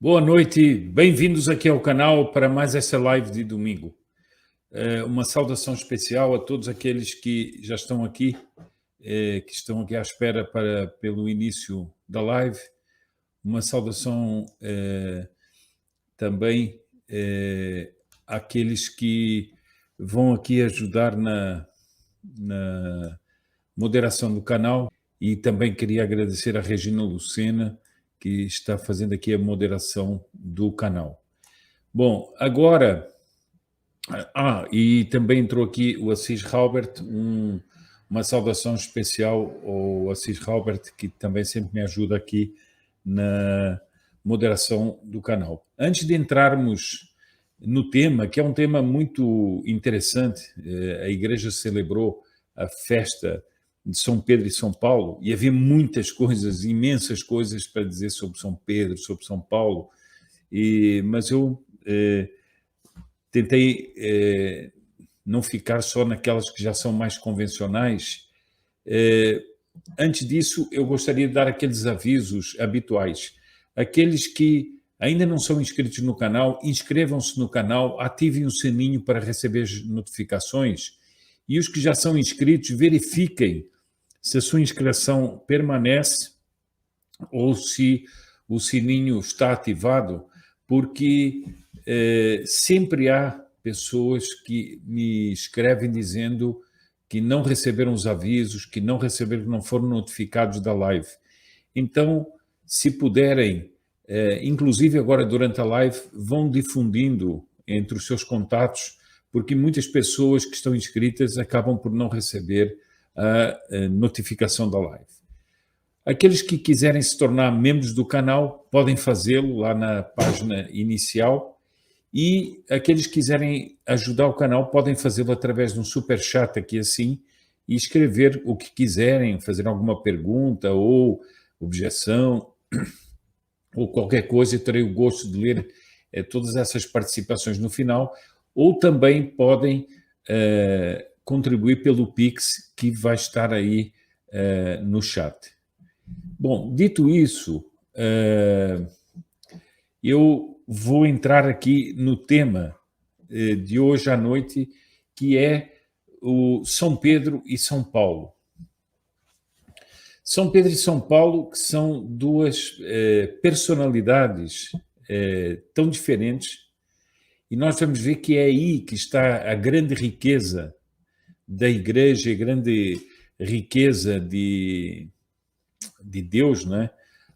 Boa noite, bem-vindos aqui ao canal para mais essa live de domingo. Uma saudação especial a todos aqueles que já estão aqui, que estão aqui à espera pelo início da live. Uma saudação também àqueles que vão aqui ajudar na moderação do canal, e também queria agradecer a Regina Lucena, que está fazendo aqui a moderação do canal. Bom, agora... e também entrou aqui o Assis Halbert, uma saudação especial ao Assis Halbert, que também sempre me ajuda aqui na moderação do canal. Antes de entrarmos no tema, que é um tema muito interessante, a igreja celebrou a festa de São Pedro e São Paulo, e havia muitas coisas, imensas coisas para dizer sobre São Pedro, sobre São Paulo, mas eu tentei não ficar só naquelas que já são mais convencionais. Antes disso, eu gostaria de dar aqueles avisos habituais. Aqueles que ainda não são inscritos no canal, inscrevam-se no canal, ativem o sininho para receber as notificações, e os que já são inscritos, verifiquem se a sua inscrição permanece ou se o sininho está ativado, porque sempre há pessoas que me escrevem dizendo que não receberam os avisos, que não foram notificados da live. Então, se puderem, inclusive agora durante a live, vão difundindo entre os seus contatos, porque muitas pessoas que estão inscritas acabam por não receber a notificação da live. Aqueles que quiserem se tornar membros do canal podem fazê-lo lá na página inicial, e aqueles que quiserem ajudar o canal podem fazê-lo através de um superchat aqui assim, e escrever o que quiserem, fazer alguma pergunta ou objeção ou qualquer coisa. Eu terei o gosto de ler todas essas participações no final, ou também podem contribuir pelo Pix, que vai estar aí no chat. Bom, dito isso, eu vou entrar aqui no tema de hoje à noite, que é o São Pedro e São Paulo. São Pedro e São Paulo, que são duas personalidades tão diferentes, e nós vamos ver que é aí que está a grande riqueza da igreja, a grande riqueza de Deus, né?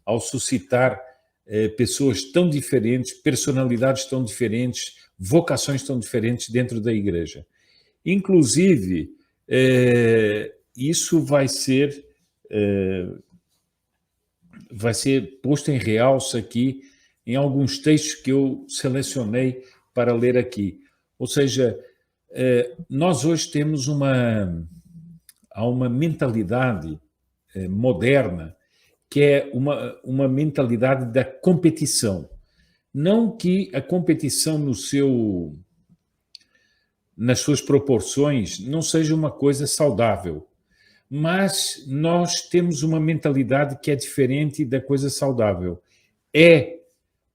Ao suscitar pessoas tão diferentes, personalidades tão diferentes, vocações tão diferentes dentro da igreja. Inclusive, isso vai ser posto em realce aqui em alguns textos que eu selecionei para ler aqui. Ou seja, nós hoje temos há uma mentalidade moderna, que é uma mentalidade da competição. Não que a competição nas suas proporções não seja uma coisa saudável, mas nós temos uma mentalidade que é diferente da coisa saudável. É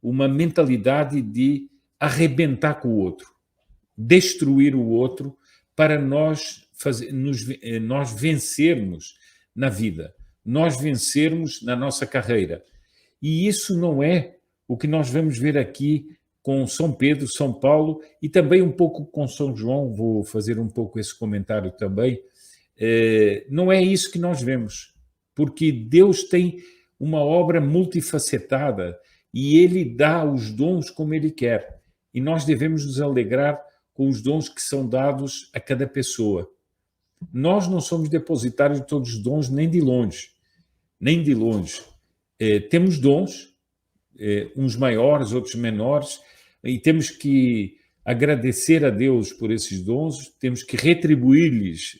uma mentalidade de arrebentar com o outro, destruir o outro, para nós vencermos na vida, nós vencermos na nossa carreira. E isso não é o que nós vamos ver aqui com São Pedro, São Paulo, e também um pouco com São João. Vou fazer um pouco esse comentário também. Não é isso que nós vemos, porque Deus tem uma obra multifacetada e Ele dá os dons como Ele quer. E nós devemos nos alegrar com os dons que são dados a cada pessoa. Nós não somos depositários de todos os dons, nem de longe. Nem de longe. Temos dons, uns maiores, outros menores, e temos que agradecer a Deus por esses dons, temos que retribuir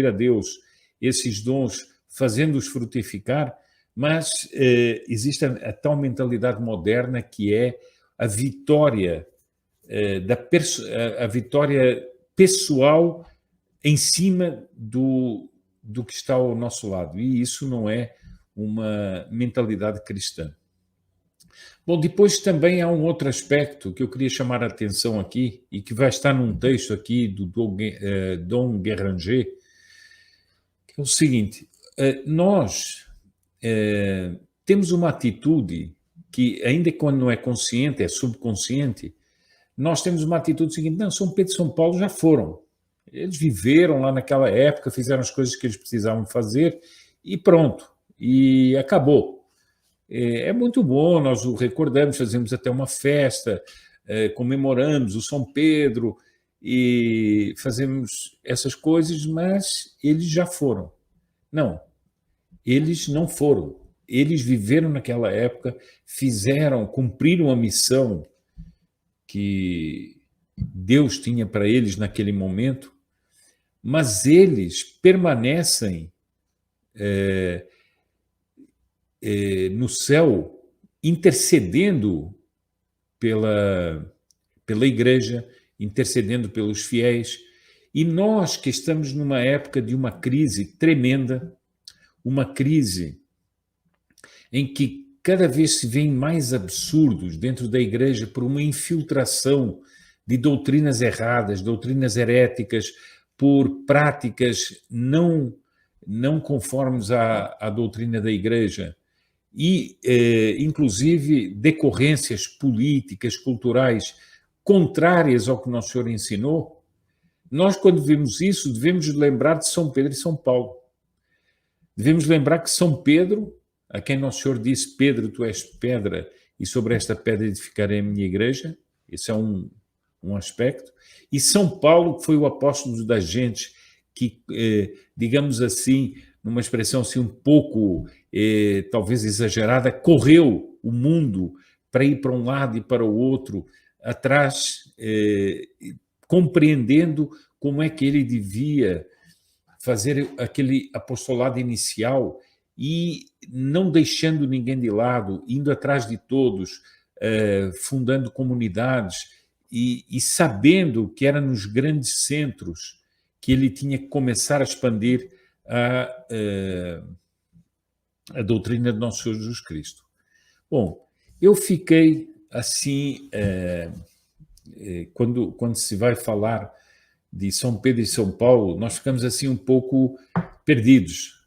a Deus esses dons, fazendo-os frutificar, mas existe a tal mentalidade moderna que é a vitória, a vitória pessoal em cima do que está ao nosso lado. E isso não é uma mentalidade cristã. Bom, depois também há um outro aspecto que eu queria chamar a atenção aqui e que vai estar num texto aqui do Dom Guéranger, que é o seguinte: nós temos uma atitude que, ainda quando não é consciente, é subconsciente, nós temos uma atitude seguinte: não, São Pedro e São Paulo já foram. Eles viveram lá naquela época, fizeram as coisas que eles precisavam fazer e pronto, e acabou. É muito bom, nós o recordamos, fazemos até uma festa, comemoramos o São Pedro e fazemos essas coisas, mas eles já foram. Não, eles não foram. Eles viveram naquela época, fizeram, cumpriram a missão que Deus tinha para eles naquele momento, mas eles permanecem no céu, intercedendo pela igreja, intercedendo pelos fiéis. E nós que estamos numa época de uma crise tremenda, uma crise em que cada vez se vêem mais absurdos dentro da igreja por uma infiltração de doutrinas erradas, doutrinas heréticas, por práticas não conformes à doutrina da igreja, e, inclusive, decorrências políticas, culturais, contrárias ao que Nosso Senhor ensinou. Nós, quando vemos isso, devemos lembrar de São Pedro e São Paulo. Devemos lembrar que São Pedro, a quem Nosso Senhor disse: Pedro, tu és pedra, e sobre esta pedra edificarei a minha igreja. Esse é um aspecto. E São Paulo, que foi o apóstolo das gentes, que, digamos assim, numa expressão assim um pouco, talvez exagerada, correu o mundo para ir para um lado e para o outro, atrás, compreendendo como é que ele devia fazer aquele apostolado inicial e não deixando ninguém de lado, indo atrás de todos, fundando comunidades e sabendo que era nos grandes centros que ele tinha que começar a expandir a doutrina de Nosso Senhor Jesus Cristo. Bom, eu fiquei assim, quando se vai falar de São Pedro e São Paulo, nós ficamos assim um pouco perdidos,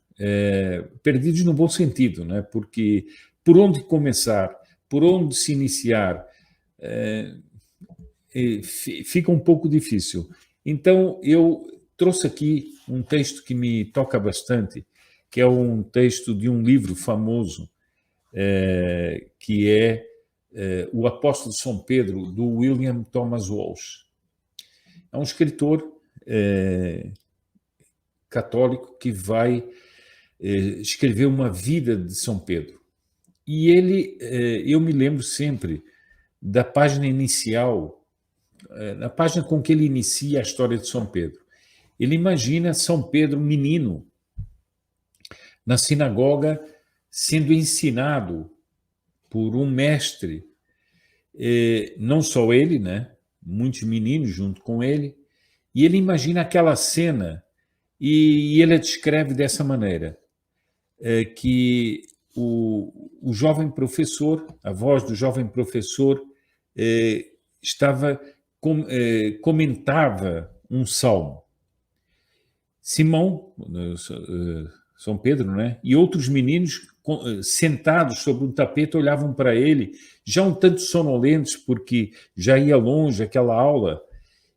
perdidos no bom sentido, né? Porque por onde começar, por onde se iniciar, fica um pouco difícil. Então, eu trouxe aqui um texto que me toca bastante, que é um texto de um livro famoso, que é O Apóstolo de São Pedro, do William Thomas Walsh. É um escritor católico que vai escrever uma vida de São Pedro. E ele, eu me lembro sempre da página inicial, na página com que ele inicia a história de São Pedro. Ele imagina São Pedro menino na sinagoga sendo ensinado por um mestre, não só ele, né? Muitos meninos junto com ele, e ele imagina aquela cena e ele a descreve dessa maneira, que o jovem professor, a voz do jovem professor comentava um salmo. Simão, São Pedro, né? E outros meninos sentados sobre um tapete olhavam para ele, já um tanto sonolentos, porque já ia longe aquela aula,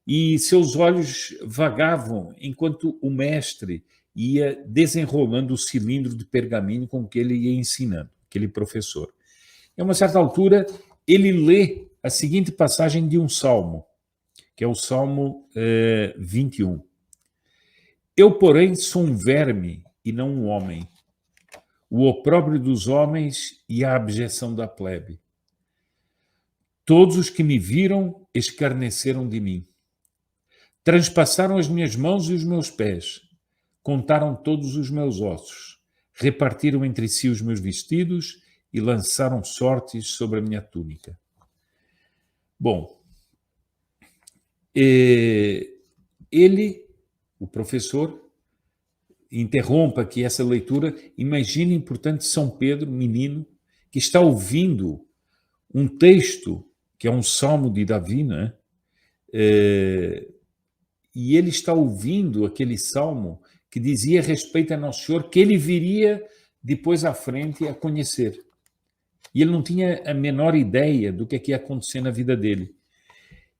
e seus olhos vagavam enquanto o mestre ia desenrolando o cilindro de pergaminho com que ele ia ensinando, aquele professor. A uma certa altura, ele lê a seguinte passagem de um salmo, que é o Salmo 21. Eu, porém, sou um verme e não um homem, o opróbrio dos homens e a abjeção da plebe. Todos os que me viram escarneceram de mim. Transpassaram as minhas mãos e os meus pés, contaram todos os meus ossos, repartiram entre si os meus vestidos e lançaram sortes sobre a minha túnica. Bom, ele, o professor, interrompa aqui essa leitura. Imaginem, portanto, São Pedro, menino, que está ouvindo um texto que é um salmo de Davi, né? E ele está ouvindo aquele salmo que dizia respeito a Nosso Senhor, que ele viria depois à frente a conhecer. E ele não tinha a menor ideia do que ia acontecer na vida dele.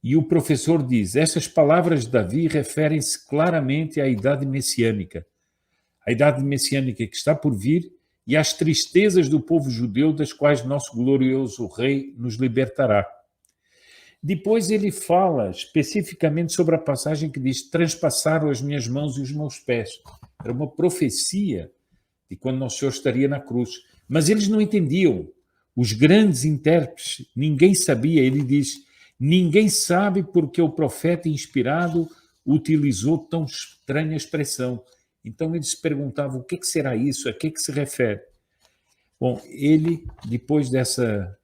E o professor diz, essas palavras de Davi referem-se claramente à idade messiânica. A idade messiânica que está por vir e às tristezas do povo judeu, das quais nosso glorioso rei nos libertará. Depois ele fala especificamente sobre a passagem que diz, transpassaram as minhas mãos e os meus pés. Era uma profecia de quando Nosso Senhor estaria na cruz. Mas eles não entendiam. Os grandes intérpretes, ninguém sabia. Ele diz, ninguém sabe porque o profeta inspirado utilizou tão estranha expressão. Então eles se perguntavam, o que será isso? A que se refere? Bom, ele, depois dessa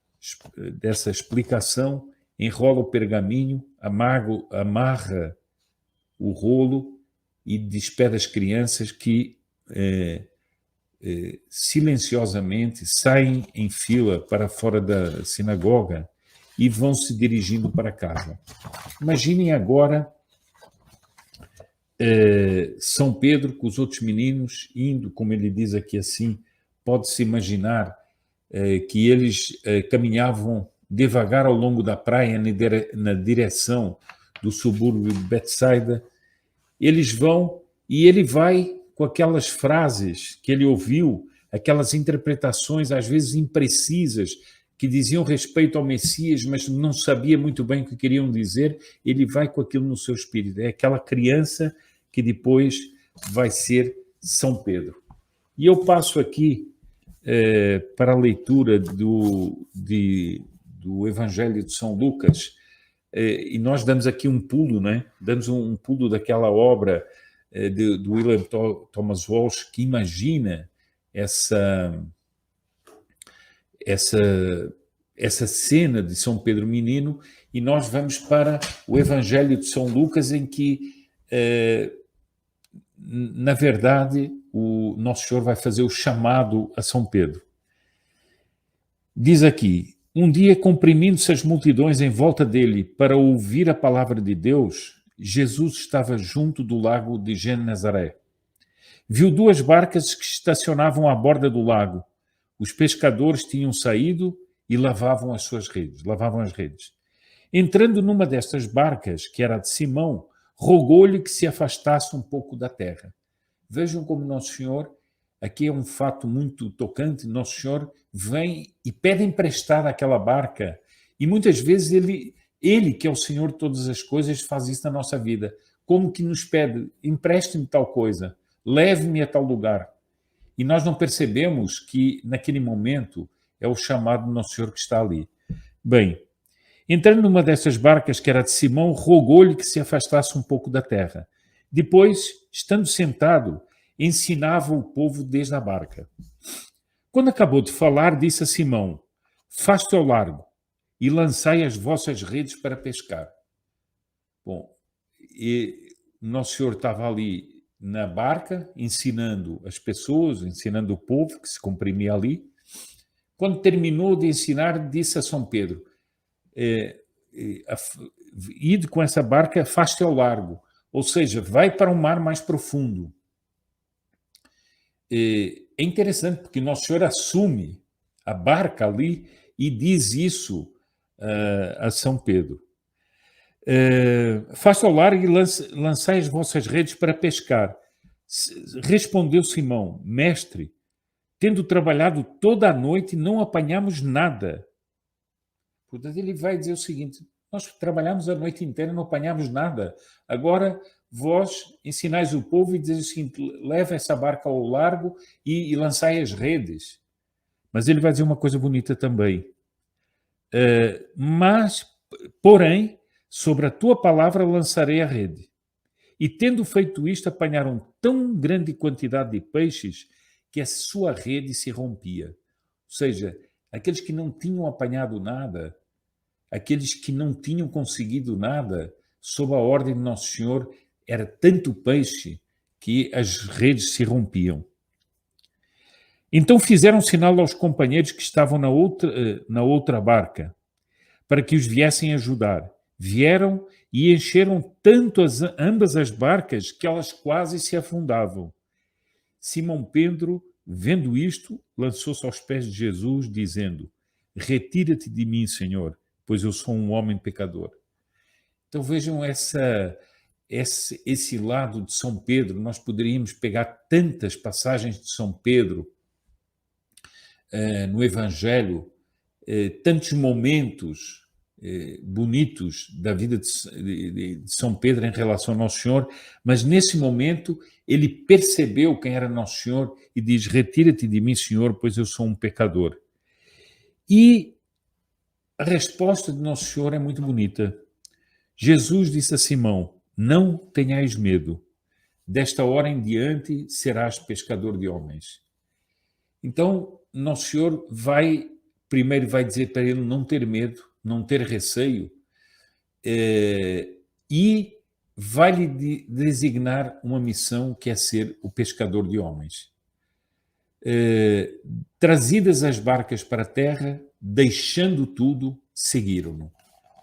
explicação, enrola o pergaminho, amarra o rolo e despede as crianças que silenciosamente saem em fila para fora da sinagoga e vão se dirigindo para casa. Imaginem agora São Pedro com os outros meninos indo, como ele diz aqui assim, pode-se imaginar que eles caminhavam devagar ao longo da praia na direção do subúrbio de Betsaida. Eles vão e ele vai com aquelas frases que ele ouviu, aquelas interpretações às vezes imprecisas que diziam respeito ao Messias, mas não sabia muito bem o que queriam dizer, ele vai com aquilo no seu espírito. É aquela criança que depois vai ser São Pedro. E eu passo aqui para a leitura do Evangelho de São Lucas, e nós damos aqui um pulo, né? Damos um pulo daquela obra do William Thomas Walsh, que imagina essa cena de São Pedro Menino, e nós vamos para o Evangelho de São Lucas, em que, na verdade, o Nosso Senhor vai fazer o chamado a São Pedro. Diz aqui, um dia, comprimindo-se as multidões em volta dele para ouvir a palavra de Deus, Jesus estava junto do lago de Genezaré. Viu duas barcas que estacionavam à borda do lago. Os pescadores tinham saído e lavavam as redes. Entrando numa destas barcas, que era de Simão, rogou-lhe que se afastasse um pouco da terra. Vejam como Nosso Senhor, aqui é um fato muito tocante, Nosso Senhor vem e pede emprestar aquela barca, e muitas vezes ele, que é o Senhor de todas as coisas, faz isso na nossa vida, como que nos pede, empreste-me tal coisa, leve-me a tal lugar. E nós não percebemos que, naquele momento, é o chamado do Nosso Senhor que está ali. Bem, entrando numa dessas barcas, que era de Simão, rogou-lhe que se afastasse um pouco da terra. Depois, estando sentado, ensinava o povo desde a barca. Quando acabou de falar, disse a Simão, faste ao largo e lançai as vossas redes para pescar. Bom, e Nosso Senhor estava ali na barca, ensinando as pessoas, ensinando o povo que se comprimia ali. Quando terminou de ensinar, disse a São Pedro, ide com essa barca, afaste ao largo, ou seja, vai para um mar mais profundo. É interessante porque Nosso Senhor assume a barca ali e diz isso a São Pedro. Faça ao largo e lançai as vossas redes para pescar. Respondeu Simão, mestre, tendo trabalhado toda a noite, não apanhamos nada. Portanto, ele vai dizer o seguinte, nós trabalhamos a noite inteira, não apanhamos nada. Agora, vós ensinais o povo e dizes o seguinte, leva essa barca ao largo e lançai as redes. Mas ele vai dizer uma coisa bonita também. Mas, porém, sobre a tua palavra lançarei a rede. E tendo feito isto, apanharam tão grande quantidade de peixes que a sua rede se rompia. Ou seja, aqueles que não tinham apanhado nada, aqueles que não tinham conseguido nada, sob a ordem de Nosso Senhor, era tanto peixe que as redes se rompiam. Então fizeram sinal aos companheiros que estavam na outra barca, para que os viessem ajudar. Vieram e encheram tanto ambas as barcas que elas quase se afundavam. Simão Pedro, vendo isto, lançou-se aos pés de Jesus, dizendo: retira-te de mim, Senhor, pois eu sou um homem pecador. Então vejam esse lado de São Pedro. Nós poderíamos pegar tantas passagens de São Pedro no Evangelho, tantos momentos bonitos da vida de São Pedro em relação ao Nosso Senhor, mas nesse momento ele percebeu quem era Nosso Senhor e diz: retira-te de mim, Senhor, pois eu sou um pecador. E a resposta de Nosso Senhor é muito bonita. Jesus disse a Simão: não tenhais medo, desta hora em diante serás pescador de homens. Então, Nosso Senhor primeiro vai dizer para ele não ter medo, não ter receio, e vai-lhe designar uma missão que é ser o pescador de homens. Trazidas as barcas para a terra, deixando tudo, seguiram-no.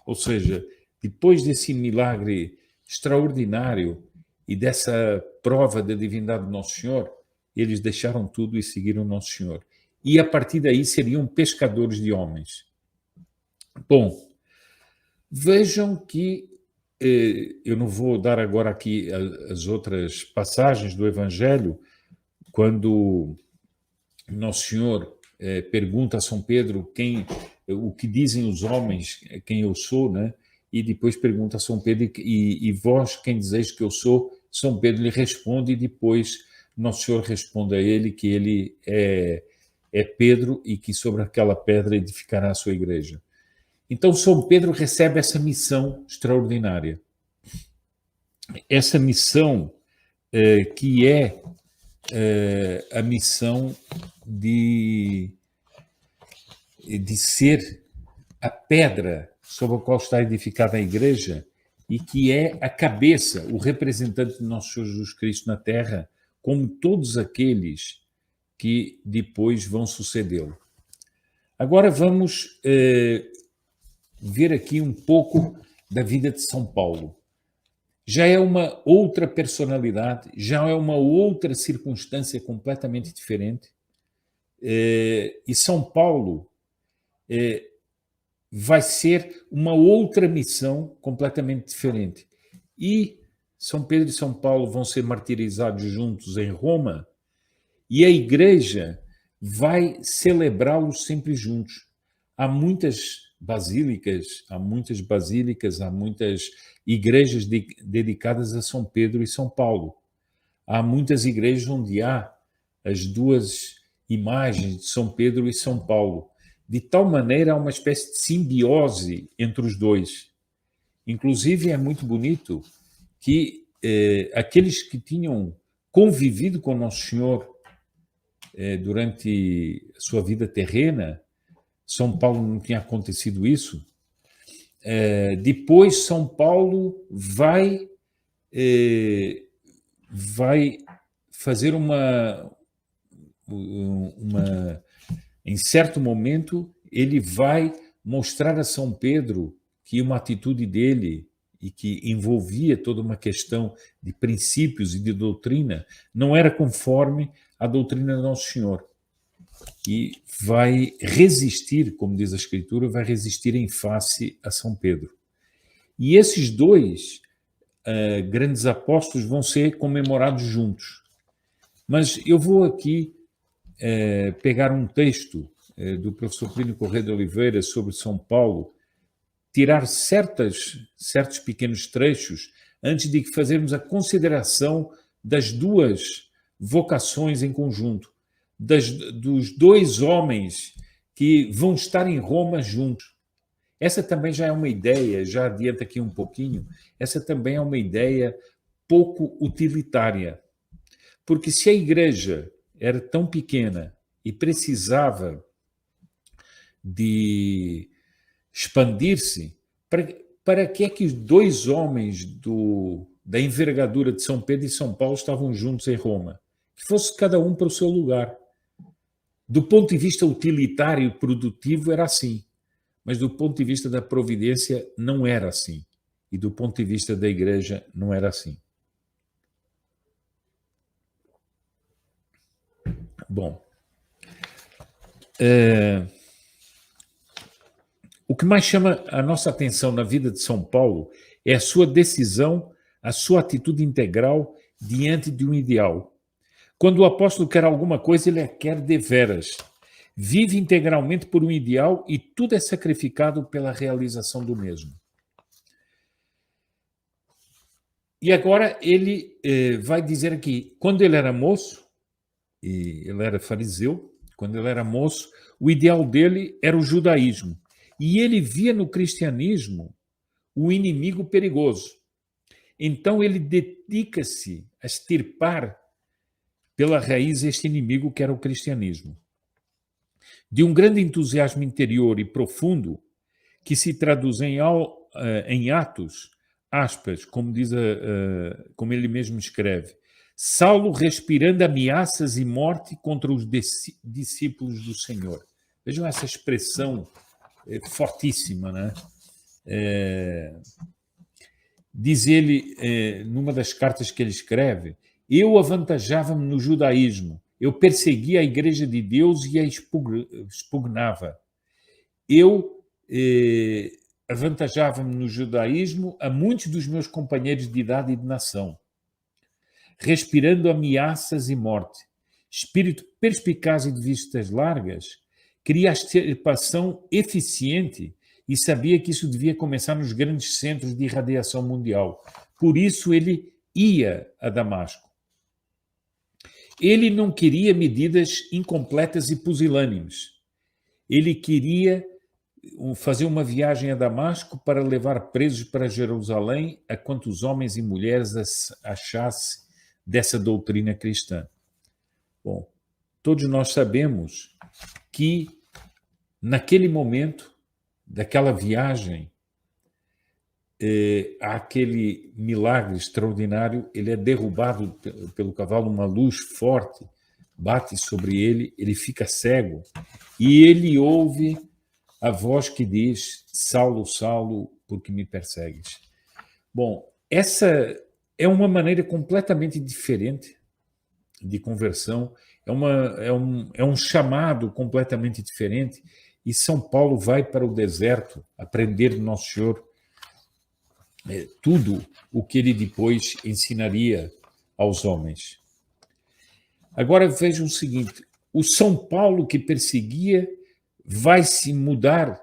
Ou seja, depois desse milagre extraordinário e dessa prova da divindade de Nosso Senhor, eles deixaram tudo e seguiram Nosso Senhor. E a partir daí seriam pescadores de homens. Bom, vejam que eu não vou dar agora aqui as outras passagens do Evangelho, quando Nosso Senhor pergunta a São Pedro o que dizem os homens, quem eu sou, né? E depois pergunta a São Pedro, e vós quem dizeis que eu sou? São Pedro lhe responde, e depois Nosso Senhor responde a ele que ele é Pedro e que sobre aquela pedra edificará a sua igreja. Então São Pedro recebe essa missão extraordinária. Essa missão que é a missão de ser a pedra sobre a qual está edificada a igreja e que é a cabeça, o representante de Nosso Senhor Jesus Cristo na terra, como todos aqueles que depois vão sucedê-lo. Agora vamos ver aqui um pouco da vida de São Paulo. Já é uma outra personalidade, já é uma outra circunstância completamente diferente. E São Paulo vai ser uma outra missão completamente diferente. E São Pedro e São Paulo vão ser martirizados juntos em Roma, e a igreja vai celebrá-los sempre juntos. Há muitas basílicas, há muitas igrejas dedicadas a São Pedro e São Paulo. Há muitas igrejas onde há as duas imagens de São Pedro e São Paulo. De tal maneira, há uma espécie de simbiose entre os dois. Inclusive, é muito bonito que aqueles que tinham convivido com Nosso Senhor durante a sua vida terrena, São Paulo não tinha acontecido isso. Depois, São Paulo vai fazer em certo momento, ele vai mostrar a São Pedro que uma atitude dele, e que envolvia toda uma questão de princípios e de doutrina, não era conforme a doutrina de Nosso Senhor. E vai resistir, como diz a Escritura, vai resistir em face a São Pedro. E esses dois grandes apóstolos vão ser comemorados juntos. Mas eu vou aqui pegar um texto do professor Plínio Corrêa de Oliveira sobre São Paulo, tirar certos pequenos trechos antes de fazermos a consideração das duas vocações em conjunto, dos dois homens que vão estar em Roma juntos. Essa também já é uma ideia, já adianta aqui um pouquinho, essa também é uma ideia pouco utilitária. Porque se a igreja era tão pequena e precisava de expandir-se, para que é que os dois homens da envergadura de São Pedro e São Paulo estavam juntos em Roma? Que fosse cada um para o seu lugar. Do ponto de vista utilitário e produtivo era assim, mas do ponto de vista da providência não era assim. E do ponto de vista da igreja não era assim. Bom, o que mais chama a nossa atenção na vida de São Paulo é a sua decisão, a sua atitude integral diante de um ideal. Quando o apóstolo quer alguma coisa, ele a quer deveras. Vive integralmente por um ideal e tudo é sacrificado pela realização do mesmo. E agora ele vai dizer aqui, quando ele era moço, e ele era fariseu, quando ele era moço, o ideal dele era o judaísmo. E ele via no cristianismo o inimigo perigoso. Então ele dedica-se a extirpar pela raiz este inimigo que era o cristianismo. De um grande entusiasmo interior e profundo, que se traduz em atos, aspas, como diz como ele mesmo escreve, Saulo respirando ameaças e morte contra os discípulos do Senhor. Vejam essa expressão fortíssima, né? Diz ele, numa das cartas que ele escreve, eu avantajava-me no judaísmo, eu perseguia a igreja de Deus e a expugnava. Eu avantajava-me no judaísmo a muitos dos meus companheiros de idade e de nação, respirando ameaças e morte. Espírito perspicaz e de vistas largas, queria a extirpação eficiente e sabia que isso devia começar nos grandes centros de irradiação mundial. Por isso ele ia a Damasco. Ele não queria medidas incompletas e pusilânimes. Ele queria fazer uma viagem a Damasco para levar presos para Jerusalém a quantos homens e mulheres achasse dessa doutrina cristã. Bom, todos nós sabemos que naquele momento daquela viagem, aquele milagre extraordinário, ele é derrubado pelo cavalo, uma luz forte bate sobre ele, ele fica cego e ele ouve a voz que diz, Saulo, Saulo, por que me persegues? Bom, essa é uma maneira completamente diferente de conversão, é um chamado completamente diferente, e São Paulo vai para o deserto aprender do Nosso Senhor tudo o que ele depois ensinaria aos homens. Agora vejam o seguinte, o São Paulo que perseguia vai se mudar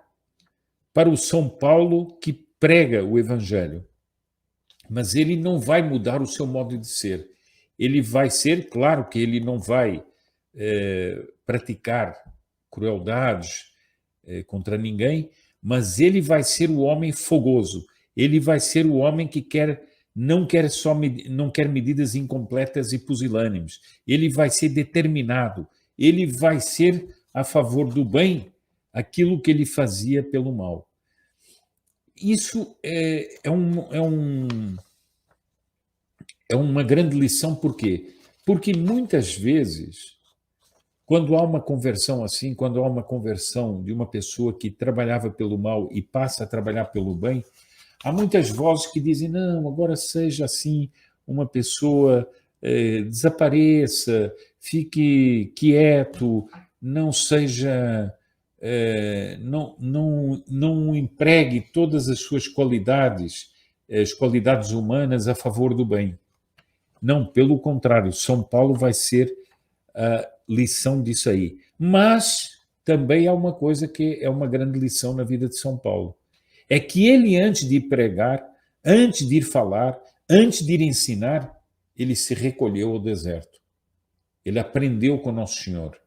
para o São Paulo que prega o Evangelho. Mas ele não vai mudar o seu modo de ser. Ele vai ser, claro que ele não vai praticar crueldades contra ninguém, mas ele vai ser o homem fogoso. Ele vai ser o homem que não quer medidas incompletas e pusilânimes. Ele vai ser determinado. Ele vai ser a favor do bem aquilo que ele fazia pelo mal. Isso é uma grande lição, por quê? Porque muitas vezes, quando há uma conversão assim, quando há uma conversão de uma pessoa que trabalhava pelo mal e passa a trabalhar pelo bem, há muitas vozes que dizem, não, agora seja assim, uma pessoa desapareça, fique quieto, não seja... não empregue todas as suas qualidades, as qualidades humanas a favor do bem. Não, pelo contrário, São Paulo vai ser a lição disso aí. Mas também há uma coisa que é uma grande lição na vida de São Paulo. É que ele, antes de ir pregar, antes de ir falar, antes de ir ensinar, ele se recolheu ao deserto. Ele aprendeu com Nosso Senhor.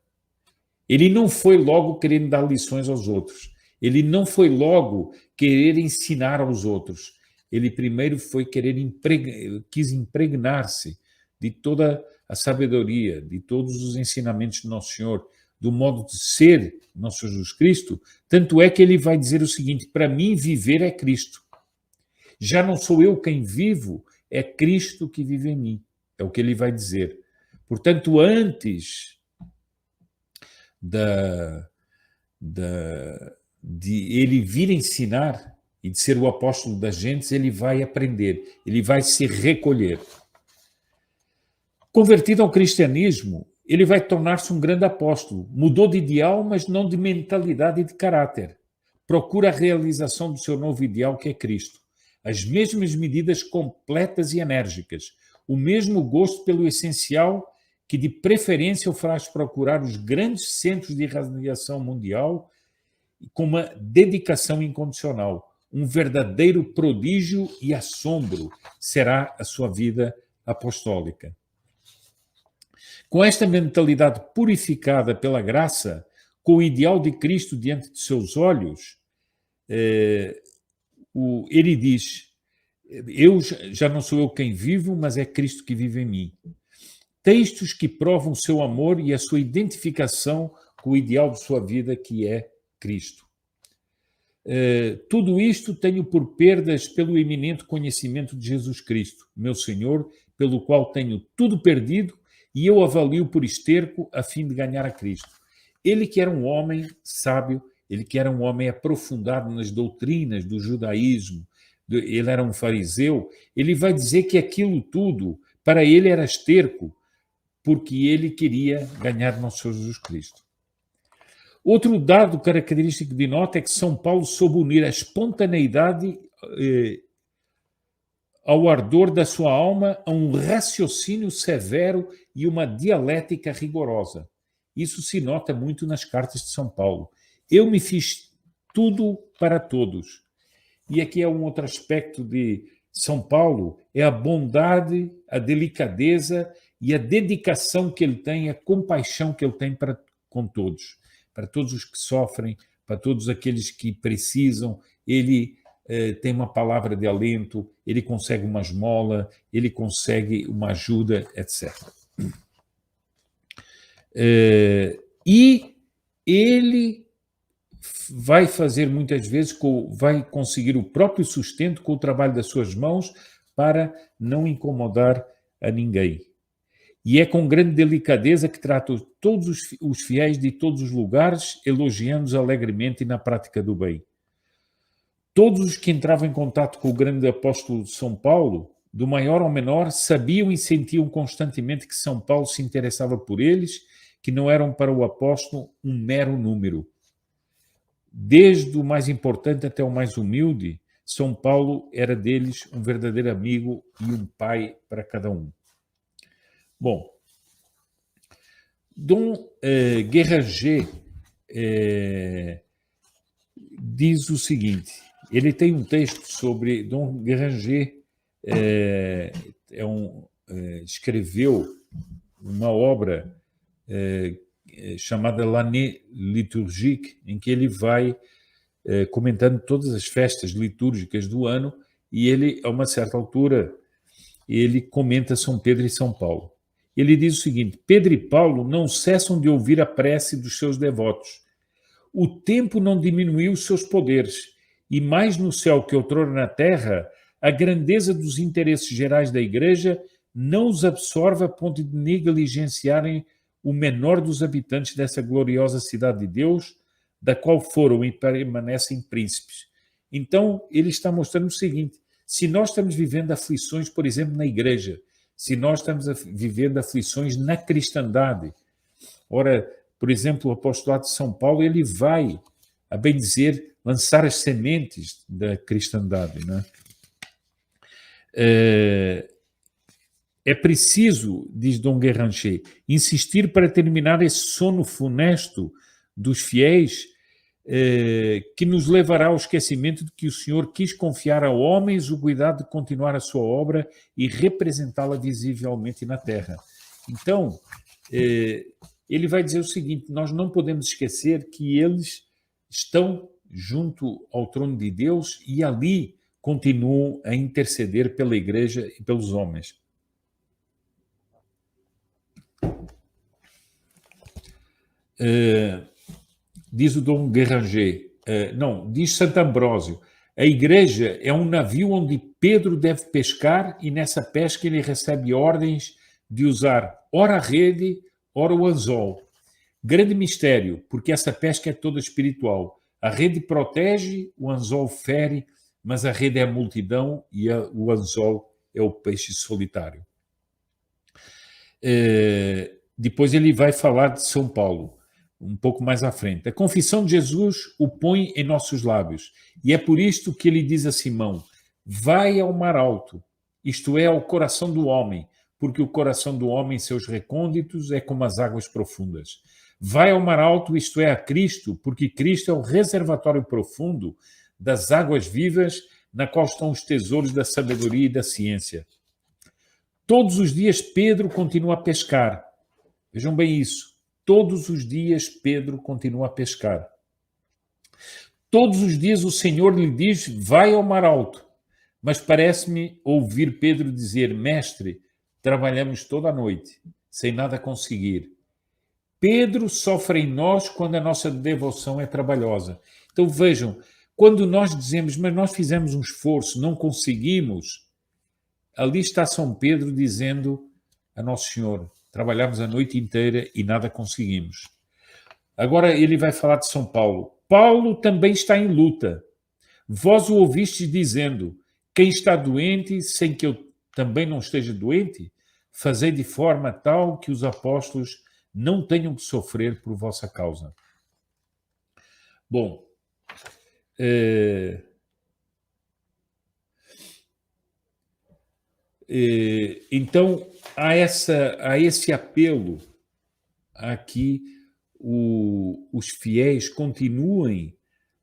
Ele não foi logo querendo dar lições aos outros. Ele não foi logo querer ensinar aos outros. Ele primeiro foi quis impregnar-se de toda a sabedoria, de todos os ensinamentos de Nosso Senhor, do modo de ser Nosso Jesus Cristo. Tanto é que ele vai dizer o seguinte, para mim viver é Cristo. Já não sou eu quem vivo, é Cristo que vive em mim. É o que ele vai dizer. Portanto, antes de ele vir ensinar e de ser o apóstolo das gentes, ele vai aprender, ele vai se recolher. Convertido ao cristianismo, ele vai tornar-se um grande apóstolo. Mudou de ideal, mas não de mentalidade e de caráter. Procura a realização do seu novo ideal, que é Cristo. As mesmas medidas completas e enérgicas. O mesmo gosto pelo essencial, que de preferência o faz procurar os grandes centros de irradiação mundial com uma dedicação incondicional. Um verdadeiro prodígio e assombro será a sua vida apostólica. Com esta mentalidade purificada pela graça, com o ideal de Cristo diante de seus olhos, ele diz: eu já não sou eu quem vivo, mas é Cristo que vive em mim. Textos que provam o seu amor e a sua identificação com o ideal de sua vida, que é Cristo. Tudo isto tenho por perdas pelo eminente conhecimento de Jesus Cristo, meu Senhor, pelo qual tenho tudo perdido e eu avalio por esterco a fim de ganhar a Cristo. Ele que era um homem sábio, ele que era um homem aprofundado nas doutrinas do judaísmo, ele era um fariseu, ele vai dizer que aquilo tudo, para ele era esterco, porque ele queria ganhar nosso Senhor Jesus Cristo. Outro dado característico de nota é que São Paulo soube unir a espontaneidade ao ardor da sua alma, a um raciocínio severo e uma dialética rigorosa. Isso se nota muito nas cartas de São Paulo. Eu me fiz tudo para todos. E aqui é um outro aspecto de São Paulo, é a bondade, a delicadeza e a dedicação que ele tem, a compaixão que ele tem com todos. Para todos os que sofrem, para todos aqueles que precisam, ele tem uma palavra de alento, ele consegue uma esmola, ele consegue uma ajuda, etc. E ele vai fazer muitas vezes, vai conseguir o próprio sustento com o trabalho das suas mãos para não incomodar a ninguém. E é com grande delicadeza que trata todos os fiéis de todos os lugares, elogiando-os alegremente e na prática do bem. Todos os que entravam em contato com o grande apóstolo de São Paulo, do maior ao menor, sabiam e sentiam constantemente que São Paulo se interessava por eles, que não eram para o apóstolo um mero número. Desde o mais importante até o mais humilde, São Paulo era deles um verdadeiro amigo e um pai para cada um. Bom, Dom Guéranger diz o seguinte, ele tem um texto sobre Dom Guéranger, escreveu uma obra chamada L'Année liturgique, em que ele vai comentando todas as festas litúrgicas do ano, e ele, a uma certa altura, ele comenta São Pedro e São Paulo. Ele diz o seguinte: Pedro e Paulo não cessam de ouvir a prece dos seus devotos. O tempo não diminuiu os seus poderes, e mais no céu que outrora na terra, a grandeza dos interesses gerais da Igreja não os absorve a ponto de negligenciarem o menor dos habitantes dessa gloriosa cidade de Deus, da qual foram e permanecem príncipes. Então, ele está mostrando o seguinte: se nós estamos vivendo aflições, por exemplo, na Igreja, se nós estamos vivendo aflições na cristandade, ora, por exemplo, o apostolado de São Paulo, ele vai, a bem dizer, lançar as sementes da cristandade, né? É preciso, diz Dom Guéranger, insistir para terminar esse sono funesto dos fiéis que nos levará ao esquecimento de que o Senhor quis confiar a homens o cuidado de continuar a sua obra e representá-la visivelmente na terra. Então, ele vai dizer o seguinte: nós não podemos esquecer que eles estão junto ao trono de Deus e ali continuam a interceder pela Igreja e pelos homens. Diz o Dom Guéranger, diz Santo Ambrósio, a Igreja é um navio onde Pedro deve pescar e nessa pesca ele recebe ordens de usar ora a rede, ora o anzol. Grande mistério, porque essa pesca é toda espiritual. A rede protege, o anzol fere, mas a rede é a multidão e o anzol é o peixe solitário. Depois ele vai falar de São Paulo, um pouco mais à frente. A confissão de Jesus o põe em nossos lábios, e é por isto que ele diz a Simão: vai ao mar alto, isto é, ao coração do homem, porque o coração do homem, seus recônditos, é como as águas profundas. Vai ao mar alto, isto é, a Cristo, porque Cristo é o reservatório profundo das águas vivas, na qual estão os tesouros da sabedoria e da ciência. Todos os dias Pedro continua a pescar. Vejam bem isso. Todos os dias Pedro continua a pescar. Todos os dias o Senhor lhe diz: vai ao mar alto. Mas parece-me ouvir Pedro dizer: mestre, trabalhamos toda a noite, sem nada conseguir. Pedro sofre em nós quando a nossa devoção é trabalhosa. Então vejam, quando nós dizemos, mas nós fizemos um esforço, não conseguimos, ali está São Pedro dizendo a Nosso Senhor: trabalhamos a noite inteira e nada conseguimos. Agora ele vai falar de São Paulo. Paulo também está em luta. Vós o ouvistes dizendo: quem está doente, sem que eu também não esteja doente, fazei de forma tal que os apóstolos não tenham que sofrer por vossa causa. Bom, então há esse apelo a que os fiéis continuem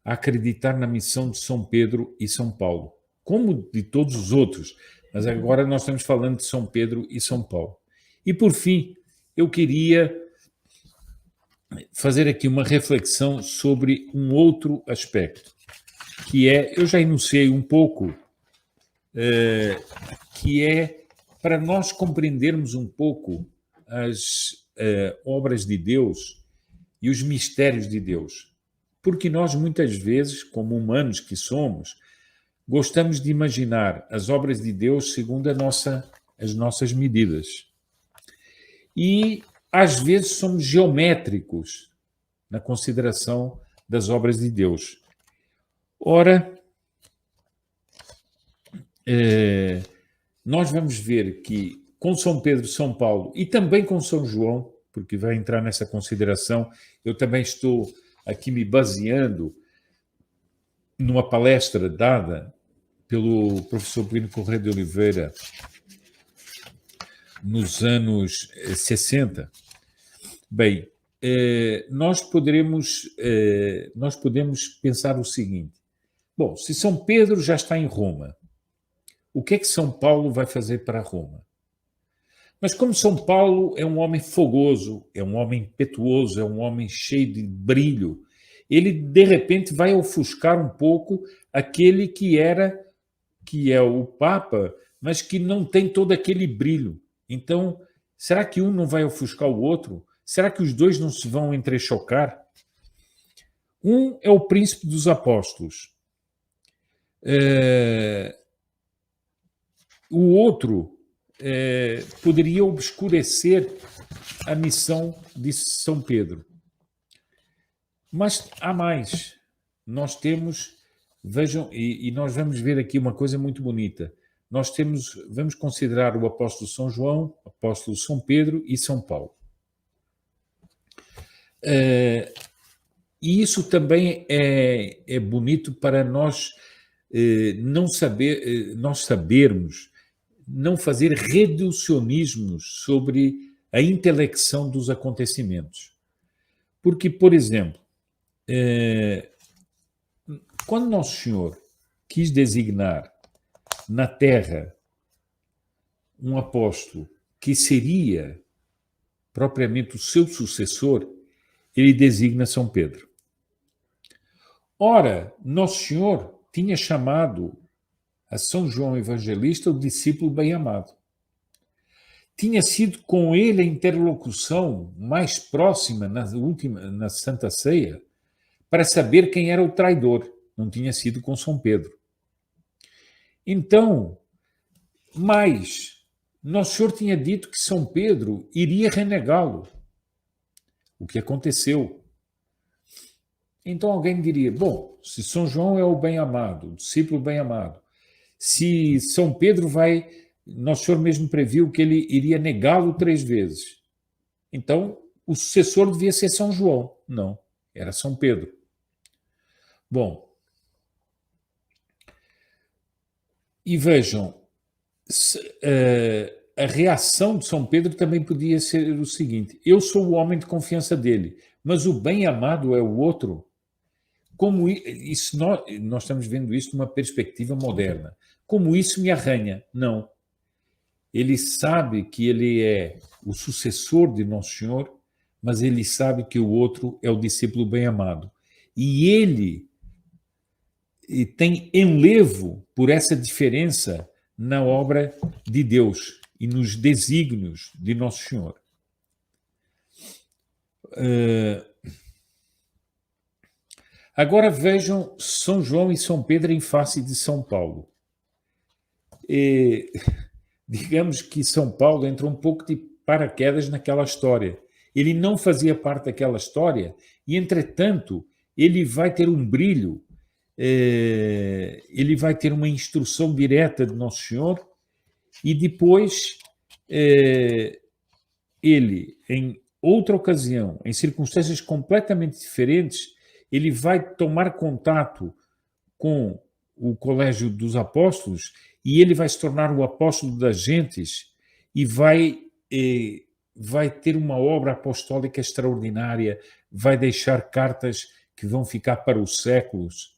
a acreditar na missão de São Pedro e São Paulo, como de todos os outros, mas agora nós estamos falando de São Pedro e São Paulo. E por fim, eu queria fazer aqui uma reflexão sobre um outro aspecto, que é, eu já enunciei um pouco, que é para nós compreendermos um pouco as obras de Deus e os mistérios de Deus. Porque nós, muitas vezes, como humanos que somos, gostamos de imaginar as obras de Deus segundo as nossas medidas. E, às vezes, somos geométricos na consideração das obras de Deus. Ora, nós vamos ver que com São Pedro, São Paulo e também com São João, porque vai entrar nessa consideração, eu também estou aqui me baseando numa palestra dada pelo professor Plínio Corrêa de Oliveira nos anos 60. Bem, nós podemos pensar o seguinte: bom, se São Pedro já está em Roma, o que é que São Paulo vai fazer para Roma? Mas como São Paulo é um homem fogoso, é um homem impetuoso, é um homem cheio de brilho, ele de repente vai ofuscar um pouco aquele que é o Papa, mas que não tem todo aquele brilho. Então, será que um não vai ofuscar o outro? Será que os dois não se vão entrechocar? Um é o príncipe dos apóstolos. O outro poderia obscurecer a missão de São Pedro. Mas há mais. Nós temos, vejam, e nós vamos ver aqui uma coisa muito bonita. Vamos considerar o apóstolo São João, o apóstolo São Pedro e São Paulo. E isso também é bonito para nós nós sabermos não fazer reducionismos sobre a intelecção dos acontecimentos. Porque, por exemplo, quando Nosso Senhor quis designar na Terra um apóstolo que seria propriamente o seu sucessor, ele designa São Pedro. Ora, Nosso Senhor tinha chamado a São João Evangelista o discípulo bem-amado. Tinha sido com ele a interlocução mais próxima na Santa Ceia para saber quem era o traidor. Não tinha sido com São Pedro. Então, mas Nosso Senhor tinha dito que São Pedro iria renegá-lo. o que aconteceu. Então alguém diria, bom, se São João é o bem-amado, o discípulo bem-amado, se São Pedro vai, Nosso Senhor mesmo previu que ele iria negá-lo 3 vezes. Então, o sucessor devia ser São João. Não, era São Pedro. Bom, e vejam, a reação de São Pedro também podia ser o seguinte: eu sou o homem de confiança dele, mas o bem-amado é o outro. Como isso, nós estamos vendo isso de uma perspectiva moderna. Como isso me arranha? Não. Ele sabe que ele é o sucessor de Nosso Senhor, mas ele sabe que o outro é o discípulo bem-amado. E ele tem enlevo por essa diferença na obra de Deus e nos desígnios de Nosso Senhor. Agora vejam São João e São Pedro em face de São Paulo. Digamos que São Paulo entrou um pouco de paraquedas naquela história. Ele não fazia parte daquela história e, entretanto, ele vai ter um brilho, ele vai ter uma instrução direta de Nosso Senhor e depois ele, em outra ocasião, em circunstâncias completamente diferentes, ele vai tomar contato com o colégio dos apóstolos e ele vai se tornar o apóstolo das gentes e vai ter uma obra apostólica extraordinária, vai deixar cartas que vão ficar para os séculos.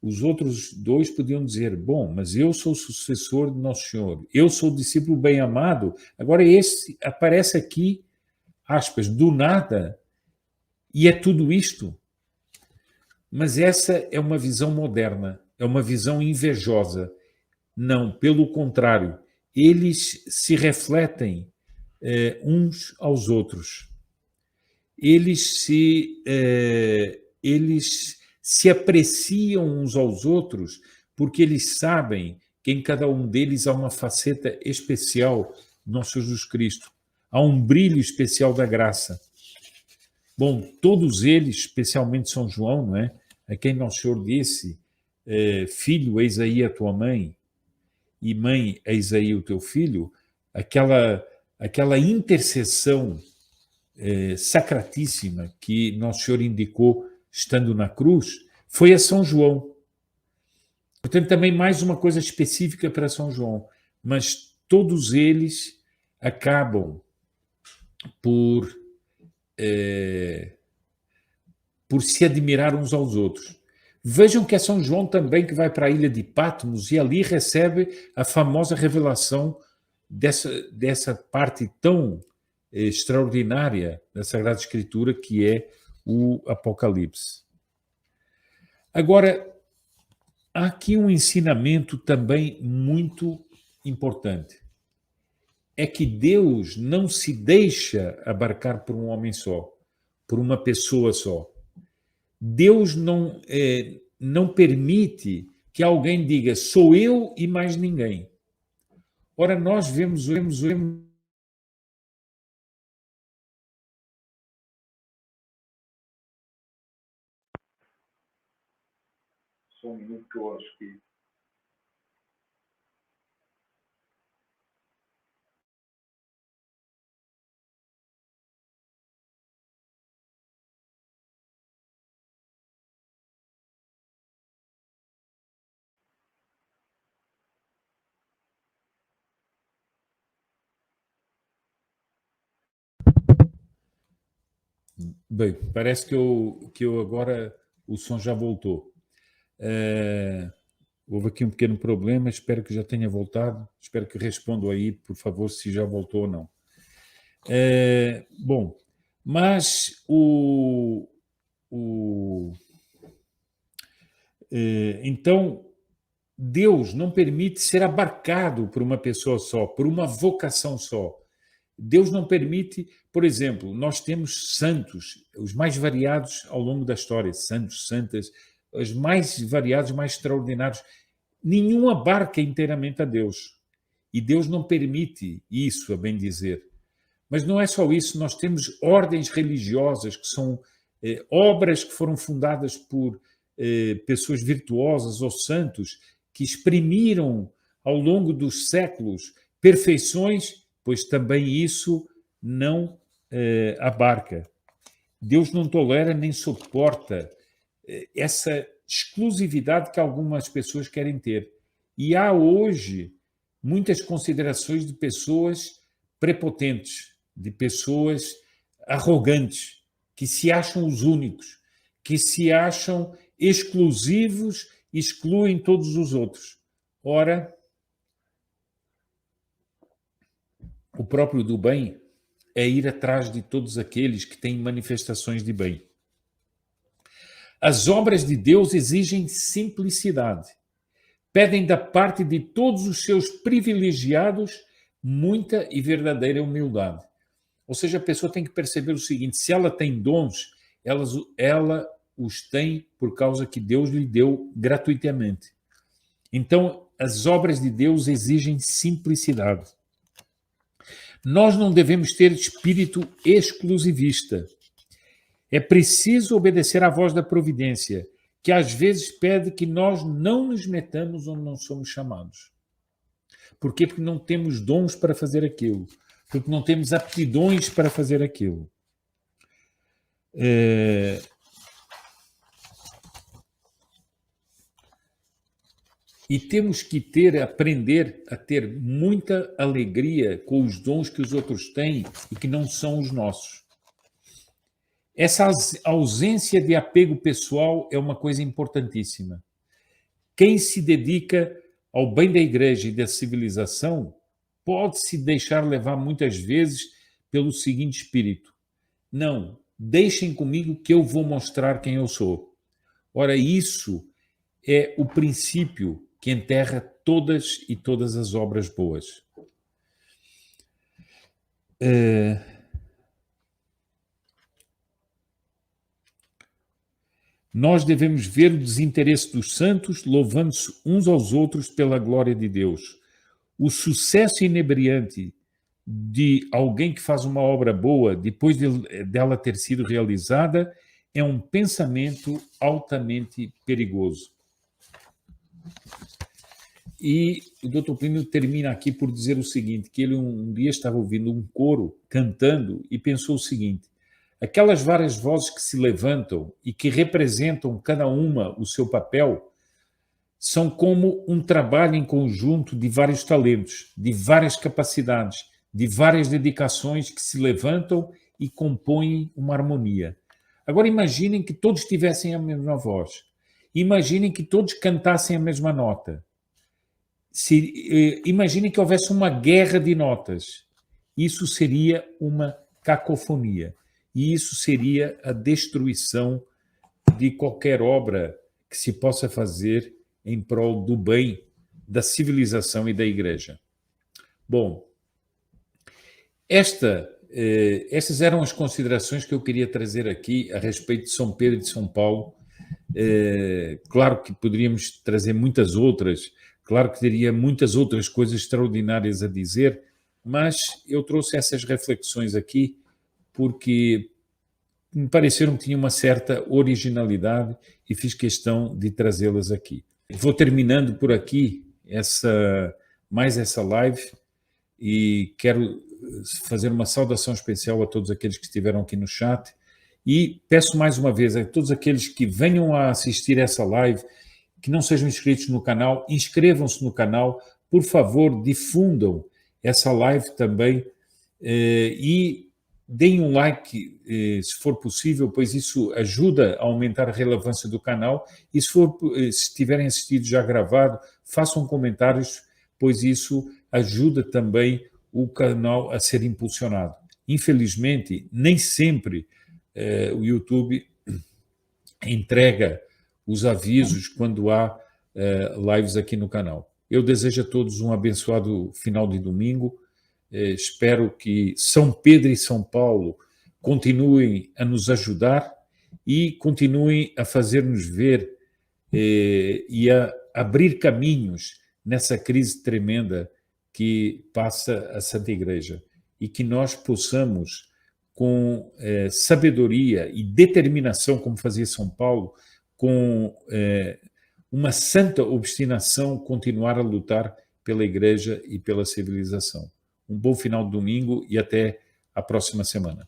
Os outros 2 podiam dizer, bom, mas eu sou o sucessor de Nosso Senhor, eu sou o discípulo bem-amado. Agora esse aparece aqui, aspas, do nada, e é tudo isto. Mas essa é uma visão moderna, é uma visão invejosa. Não, pelo contrário, eles se refletem uns aos outros. Eles se apreciam uns aos outros porque eles sabem que em cada um deles há uma faceta especial de Nosso Jesus Cristo. Há um brilho especial da graça. Bom, todos eles, especialmente São João, não é? A quem Nosso Senhor disse, filho, eis aí a tua mãe, e mãe, eis aí o teu filho, aquela intercessão sacratíssima que Nosso Senhor indicou estando na cruz, foi a São João. Portanto, também mais uma coisa específica para São João, mas todos eles acabam por se admirar uns aos outros. Vejam que é São João também que vai para a ilha de Patmos e ali recebe a famosa revelação dessa parte tão extraordinária da Sagrada Escritura que é o Apocalipse. Agora, há aqui um ensinamento também muito importante. É que Deus não se deixa abarcar por um homem só, por uma pessoa só. Deus não permite que alguém diga sou eu e mais ninguém. Ora, nós vemos só um minuto que eu acho que bem, parece que eu agora o som já voltou. Houve aqui um pequeno problema, espero que já tenha voltado. Espero que respondam aí, por favor, se já voltou ou não. Bom, mas então, Deus não permite ser abarcado por uma pessoa só, por uma vocação só. Deus não permite, por exemplo, nós temos santos, os mais variados ao longo da história, santos, santas, os mais variados, mais extraordinários. Nenhum abarca inteiramente a Deus. E Deus não permite isso, a bem dizer. Mas não é só isso, nós temos ordens religiosas que são obras que foram fundadas por pessoas virtuosas ou santos que exprimiram ao longo dos séculos perfeições, pois também isso não abarca. Deus não tolera nem suporta essa exclusividade que algumas pessoas querem ter. E há hoje muitas considerações de pessoas prepotentes, de pessoas arrogantes, que se acham os únicos, que se acham exclusivos, excluem todos os outros. Ora, o próprio do bem é ir atrás de todos aqueles que têm manifestações de bem. As obras de Deus exigem simplicidade. Pedem da parte de todos os seus privilegiados muita e verdadeira humildade. Ou seja, a pessoa tem que perceber o seguinte: se ela tem dons, ela os tem por causa que Deus lhe deu gratuitamente. Então, as obras de Deus exigem simplicidade. Nós não devemos ter espírito exclusivista. É preciso obedecer à voz da providência, que às vezes pede que nós não nos metamos onde não somos chamados. Por quê? Porque não temos dons para fazer aquilo. Porque não temos aptidões para fazer aquilo. E temos que aprender a ter muita alegria com os dons que os outros têm e que não são os nossos. Essa ausência de apego pessoal é uma coisa importantíssima. Quem se dedica ao bem da igreja e da civilização pode se deixar levar muitas vezes pelo seguinte espírito: não, deixem comigo que eu vou mostrar quem eu sou. Ora, isso é o princípio que enterra todas as obras boas. Nós devemos ver o desinteresse dos santos, louvando-se uns aos outros pela glória de Deus. O sucesso inebriante de alguém que faz uma obra boa, depois dela ter sido realizada, é um pensamento altamente perigoso. E o Dr. Plínio termina aqui por dizer o seguinte, que ele um dia estava ouvindo um coro cantando e pensou o seguinte: aquelas várias vozes que se levantam e que representam cada uma o seu papel são como um trabalho em conjunto de vários talentos, de várias capacidades, de várias dedicações que se levantam e compõem uma harmonia. Agora imaginem que todos tivessem a mesma voz. Imaginem que todos cantassem a mesma nota. Imaginem que houvesse uma guerra de notas. Isso seria uma cacofonia. E isso seria a destruição de qualquer obra que se possa fazer em prol do bem, da civilização e da igreja. Bom, essas eram as considerações que eu queria trazer aqui a respeito de São Pedro e de São Paulo. Claro que poderíamos trazer muitas outras, claro que teria muitas outras coisas extraordinárias a dizer, mas eu trouxe essas reflexões aqui porque me pareceram que tinham uma certa originalidade e fiz questão de trazê-las aqui. Vou terminando por aqui mais essa live e quero fazer uma saudação especial a todos aqueles que estiveram aqui no chat e peço mais uma vez a todos aqueles que venham a assistir essa live, que não sejam inscritos no canal, inscrevam-se no canal, por favor, difundam essa live também e deem um like, se for possível, pois isso ajuda a aumentar a relevância do canal. E se tiverem assistido já gravado, façam comentários, pois isso ajuda também o canal a ser impulsionado. Infelizmente, nem sempre o YouTube entrega os avisos quando há lives aqui no canal. Eu desejo a todos um abençoado final de domingo. Espero que São Pedro e São Paulo continuem a nos ajudar e continuem a fazer-nos ver e a abrir caminhos nessa crise tremenda que passa a Santa Igreja. e que nós possamos, com sabedoria e determinação, como fazia São Paulo, com uma santa obstinação, continuar a lutar pela Igreja e pela civilização. Um bom final de domingo e até a próxima semana.